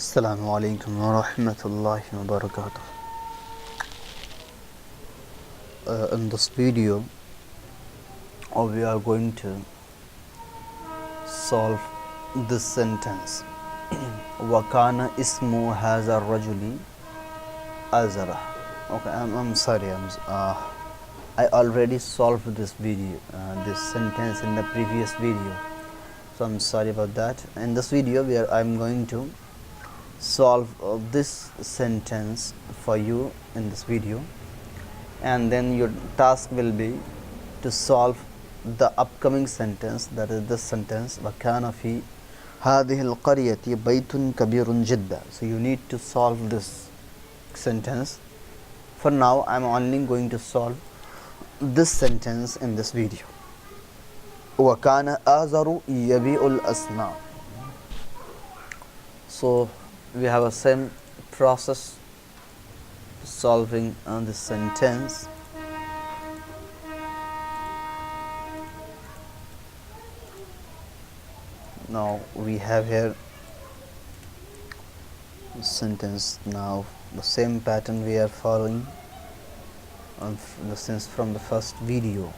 Assalamu-Alaikum wa rahmatullahi wa barakatuh. In this video, we are going to solve this sentence. وَكَانَ اسْمُ هَذَا الرَّجُلِ أَزْرَةً. Okay, I'm sorry. I already solved this video, this sentence in the previous video. So I'm sorry about that. In this video, I'm going to solve this sentence for you in this video, and then your task will be to solve the upcoming sentence, that is this sentence, وَكَانَ فِي هَذِهِ الْقَرْيَةِ بَيْتٌ كَبِيرٌ جِدًّا. So you need to solve this sentence. For now, I'm only going to solve this sentence in this video. وَكَانَ آزَرُ يَبِيعُ الْأَصْنَامَ. So we have a same process solving this sentence. Now we have here the sentence. Now the same pattern we are following since from the first video,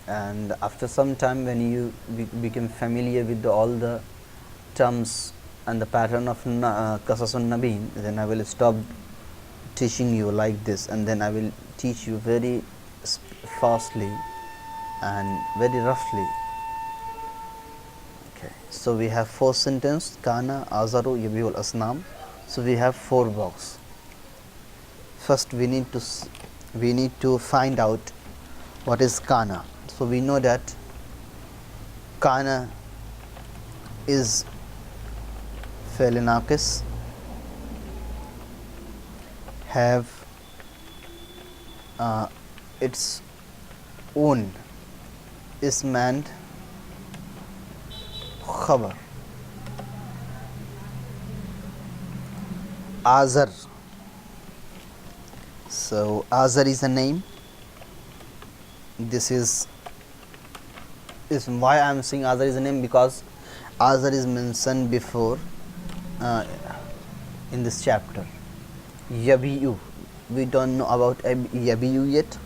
and after some time when you become familiar with all the terms and the pattern of Qasas-Un-Nabi, then I will stop teaching you like this, and then I will teach you very fastly and very roughly. Okay, so we have four sentences: Kana, Azaru, Yabiul Asnam. So we have four boxes. First we need to find out what is Kana. So we know that Kana is فعل ناقص, have its own ism and khabar. Azar. So Azar is a name. This is why I am saying Azar is a name, because Azar is mentioned before in this chapter. Yabi'u, we don't know about Yabi'u yet,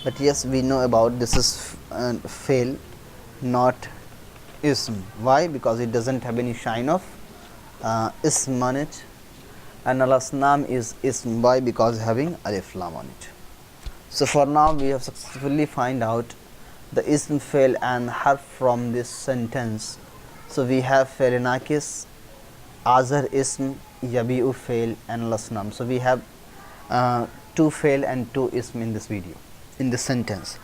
but yes, we know about this is fail, not ism. Why? Because it doesn't have any shine of ism on it, and al-asnam is ism. Why? Because having alif lam on it. So for now we have successfully find out the ism, fail and harf from this sentence. So we have fail naqis, Azar ism, Yabi'u fail and al-asnam. So we have two fail and two ism in this video, in this sentence.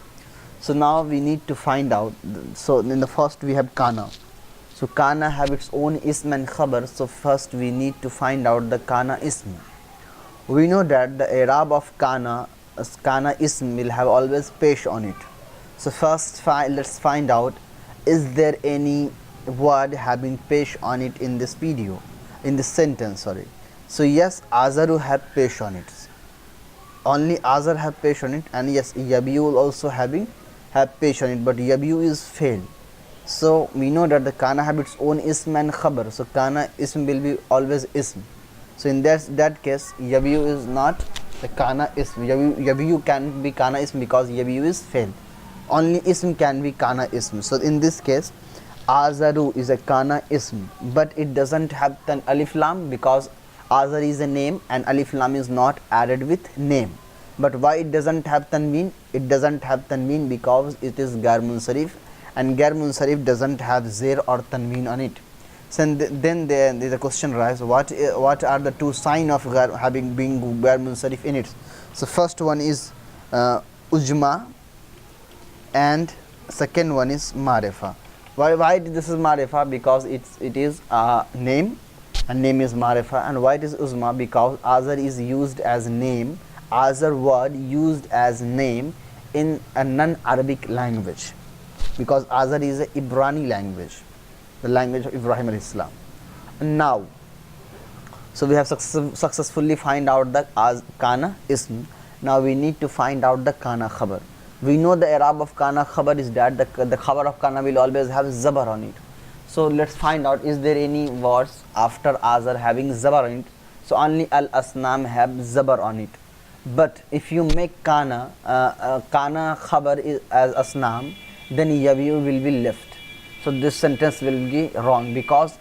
So now we need to find out. So in the first we have Kana. So Kana have its own ism and khabar. So first we need to find out the Kana ism. We know that the i'rab of Kana ism will have always pesh on it. So first let's find out, is there any word having pesh on it in this video, in this sentence, sorry. So yes, Azaru have pesh on it. Only Azar have pesh on it, and yes, Yabiu will also have pesh on it, but Yabiu is fail. So we know that the Kana have its own ism and khabar. So Kana ism will be always ism. So in that case, Yabiu is not the Kana ism. Yabiu can be Kana ism because Yabiu is fail. Only ism can be Kana ism. So in this case, Azaru is a Kana ism, but it doesn't have alif lam, because Azar is a name and alif lam is not added with name. But why it doesn't have tanween? It doesn't have tanween because it is Gair Munsarif, and Gair Munsarif doesn't have Zair or tanween on it. So then the question arises, what are the two signs of being Gair Munsarif in it? So first one is Ujma, and second one is Marifa. Why this is Marifa? Because it is a name, and name is Marifa. And why it is Uzma? Because Azar is used as name, Azar word used as name in a non-Arabic language, because Azar is a Ibrani language, the language of Ibrahim alayhi salam. And now, so we have successfully find out the Kana ism. Now we need to find out the Kana khabar. We know the i'rab of Kana khabar is that the khabar of Kana will always have zabar on it. So let's find out, is there any words after azar having zabar on it? So only al-asnam have zabar on it. But if you make kana khabar as asnam, then yabiu will be left. So this sentence will be wrong, because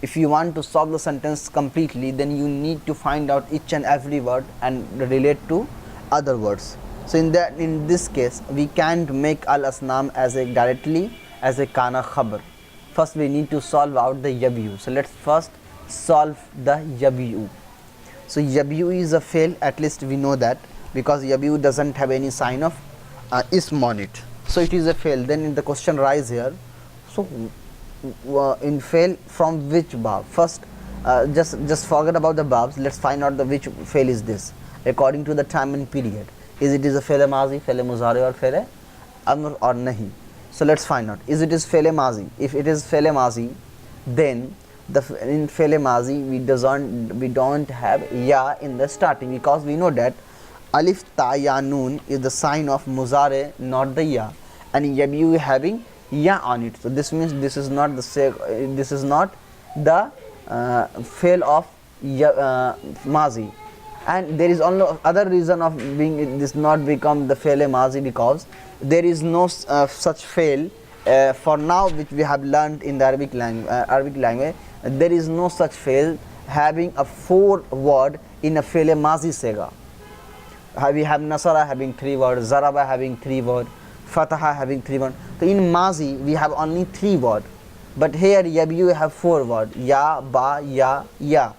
if you want to solve the sentence completely, then you need to find out each and every word and relate to other words. So in this case, we can't make al-asnam as directly as a kana khabar. First we need to solve out the yabiu. So let's first solve the yabiu. So yabiu is a fail, at least we know that, because yabiu doesn't have any sign of ism on it. So it is a fail. Then the question rise here. So in fail, from which bab? First just forget about the babs. Let's find out the which fail is this according to the time and period. Is it a fail mazi, fail muzari, or fail amr, or nahi? So let's find out. Is it fail mazi? If it is fail mazi, then in fail mazi we don't have ya in the starting, because we know that alif ta ya noon is the sign of muzare, not the ya, and yabiu having ya on it. So this means this is not the fail of mazi. And there is only other reason of being this not become the fail mazi, because there is no such fail for now which we have learned in the Arabic language. There is no such fail having a 4 word in a fail mazi sega. We have nasara having 3 words, zaraba having 3 words, fataha having 3 words. So in mazi we have only 3 words, but here yabiu have 4 words: ya, ba, ya, ya.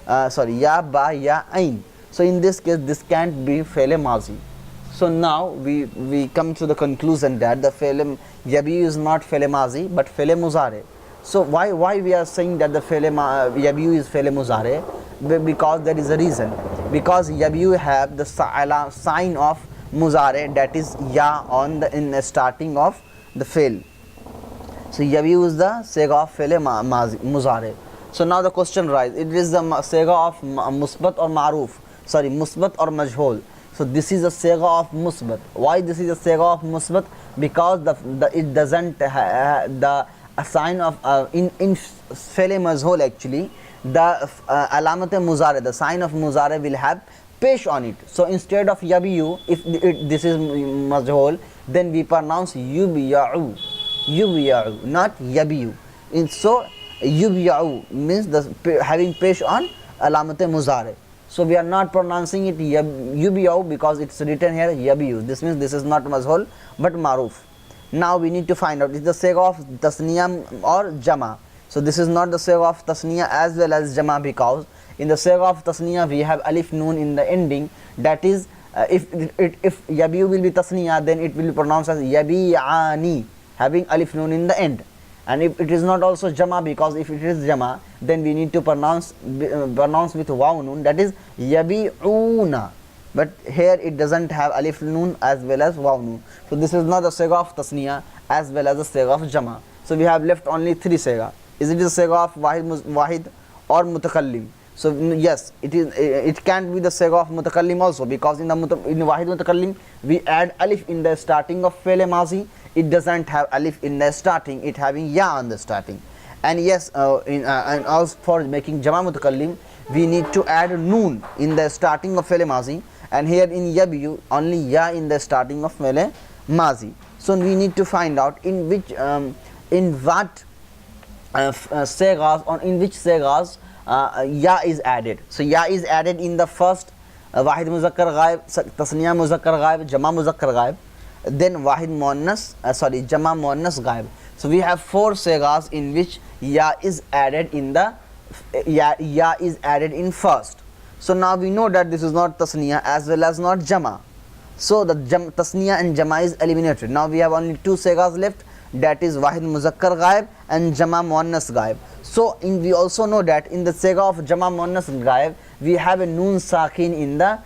Ya, ba, ya, ain. So in this case, this can't be fail mazi. So now we come to the conclusion that the fail yabiu is not fail mazi but fail muzare. So why we are saying that the yabiu is fail muzare? Because there is a reason. Because yabiu have the sign of muzare, that is ya in the starting of the fail. So yabiu is the sega of fail muzare. So now the question arises, it is the sega of musbat or maruf, musbat or majhul. So this is a sega of musbat. Why this is a sega of musbat? Because it doesn't the sign of in fail majhul, actually the alamat muzare, the sign of muzare will have pesh on it. So instead of yabiu, if this is majhul, then we pronounce yubiya'u, not yabiu. So yubiya'u means having pesh on alamat muzare. So we are not pronouncing it yubiya'u because it's written here yabiu. This means this is not mazhul but maruf. Now we need to find out, is the sega of tasniya or jama? So this is not the sega of tasniya as well as jama, because in the sega of tasniya we have alif noon in the ending. That is, if yabiu will be tasniya, then it will be pronounced as yabi'ani, having alif noon in the end. And if it is not also jama, because if it is jama, then we need to pronounce with waw noon, that is yabi'una. But here it doesn't have alif noon as well as waw noon. So this is not the sega of tasniya as well as the sega of jama. So we have left only 3 sega. Is it the sega of wahid or mutakallim? So yes, it can't be the sega of mutakallim also, because in wahid mutakallim we add alif in the starting of fail mazi. It doesn't have alif in the starting, it having ya on the starting. And yes, and also for making jama mutakallim, we need to add noon in the starting of fail mazi, and here in yabiu only ya in the starting of fail mazi. So we need to find out in which segas, or in which segas ya is added. So ya is added in the first wahid muzakkar ghaib, tasniya muzakkar ghaib, jama muzakkar ghaib, then wahid muannas, jama muannas ghaib. So we have 4 segas in which ya is added in the ya is added in first. So now we know that this is not tasniya as well as not jama. So the tasniya and jama is eliminated. Now we have only 2 segas left, that is wahid muzakkar ghaib and jama muannas ghaib. So we also know that in the sega of jama muannas ghaib we have a noon sakin in the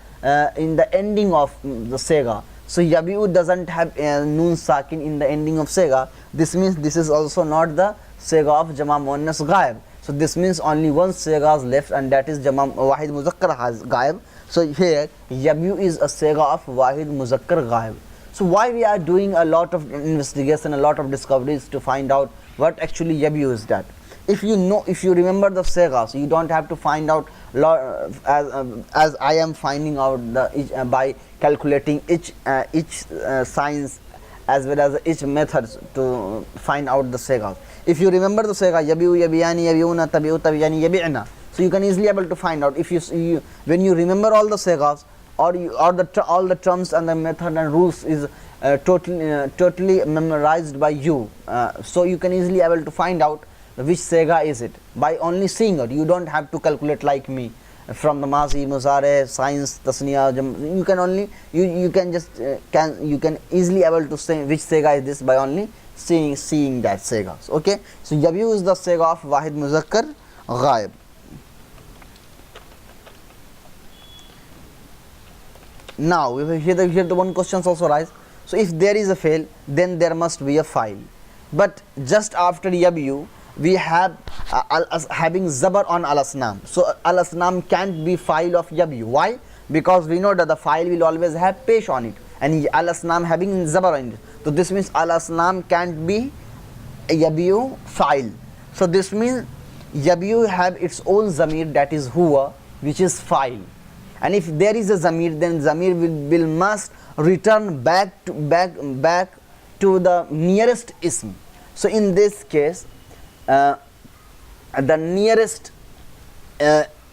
ending of the sega. So yabiu doesn't have a noon sakin in the ending of sega. This means this is also not the sega of jama muannas ghaib. So this means only 1 sega is left, and that is jama wahid muzakkar ghaib. So here yabiu is a sega of wahid muzakkar ghaib. So why we are doing a lot of investigation, a lot of discoveries to find out what actually yabiyu is that. If you remember the segas, you don't have to find out as I am finding out by calculating each signs as well as each methods to find out the segas. If you remember the sega yabiyu, yabiyani, yabiyuna, tabiu, tabiyani, yabi'na, so you can easily able to find out. If you when you remember all the segas, or all the terms and the method and rules is totally memorized by you, so you can easily able to find out which sega is it by only seeing it. You don't have to calculate like me from the mazi, muzare, science, tasniya. You can only you can just you can easily able to say which sega is this by only seeing that segas. Okay, so yabiyu is the sega of wahid muzakkar ghaib. Now here the one question also rise. So if there is a fail, then there must be a file. But just after yabiyu, we have having zabar on al-asnam. So al-asnam can't be file of yabiyu. Why? Because we know that the file will always have pesh on it, and al-asnam having zabar on it. So this means al-asnam can't be a yabiyu file. So this means yabiyu have its own zamir, that is huwa, which is file. And if there is a zamir, then zamir will must return back to the nearest ism. So in this case, the nearest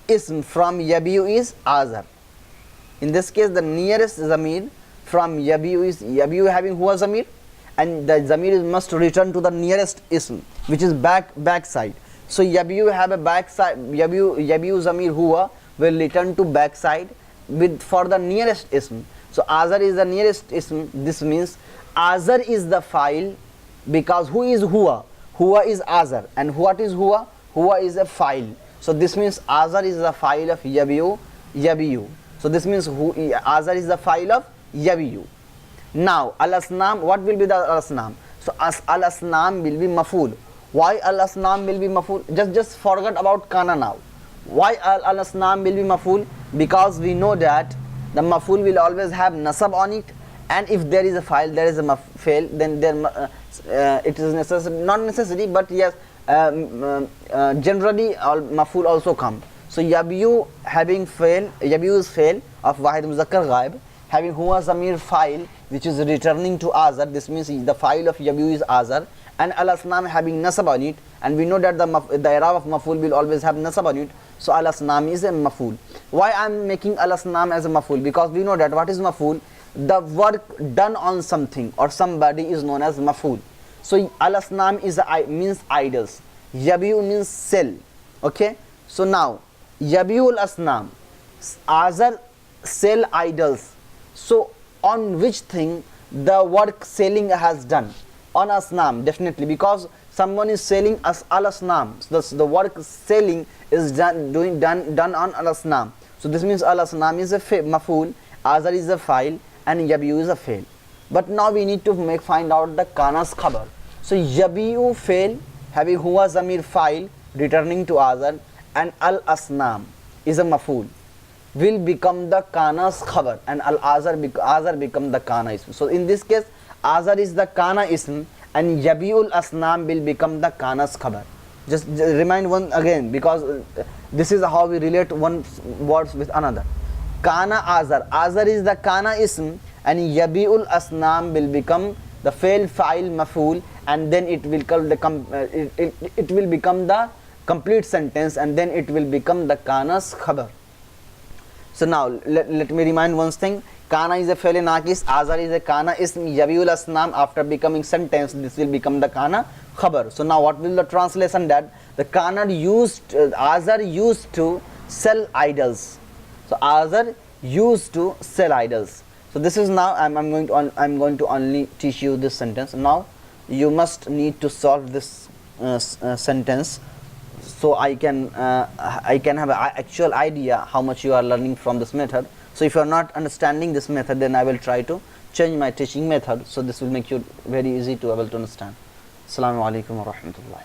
ism from yabiyu is azar. In this case, the nearest zamir from yabiyu is yabiyu having huwa zamir, and the zamir must return to the nearest ism, which is backside. So yabiyu have a backside. Yabiyu zamir huwa will return to backside for the nearest ism. So azar is the nearest ism. This means azar is the file, because who is huwa? Huwa is azar, and what is huwa? Huwa is a file. So this means azar is the file of yabiyu. So this means azar is the file of yabiyu. Now al-asnam, what will be the al-asnam? So al-asnam will be maful. Why al-asnam will be maful? Just forget about kana now. Why al-asnam will be maful? Because we know that the maful will always have nasab on it, and if there is a file, there is a fail, then it is necessary, not necessary, but yes, generally maful also come. So yabiyu having fail, yabiyu's fail of wahid muzakkar ghaib, having huwa zamir file which is returning to azar. This means the file of yabiyu is azar, and al-asnam having nasab on it, and we know that the i'rab of maful will always have nasab on it. So al-asnam is a maful. Why I am making al-asnam as a maful? Because we know that what is maful? The work done on something or somebody is known as maful. So al-asnam means idols. Yabiyu means sell. Okay. So now yabiyu al-asnam, azar sell idols. So on which thing the work selling has done? On asnam, definitely, because someone is selling al-asnam. The work selling is done on al-asnam. So this means al-asnam is a maful, azar is a file, and yabiyu is a fail. But now we need to find out the kana's khabar. So yabiyu fail having huwa zamir file returning to azar, and al-asnam is a maful, will become the kana's khabar, and azar become the kana ism. So in this case, azar is the kana ism, and yabiul asnam will become the kana's khabar. Just remind one again, because this is how we relate one words with another. Kana azar, azar is the kana ism, and yabiul asnam will become the fail file maful, and then it will become the complete sentence, and then it will become the kana's khabar. So now let me remind one thing. Kana is a fail naqis, azar is a kana ism, yabiul asnam after becoming sentence, this will become the kana khabar. So now what will the translation? That the kana azar used to sell idols. So azar used to sell idols. So this is now I'm going to only teach you this sentence. Now you must need to solve this sentence, so I can have an actual idea how much you are learning from this method. So if you are not understanding this method, then I will try to change my teaching method, so this will make you very easy to able to understand. Assalamu-Alaikum wa rahmatullahi.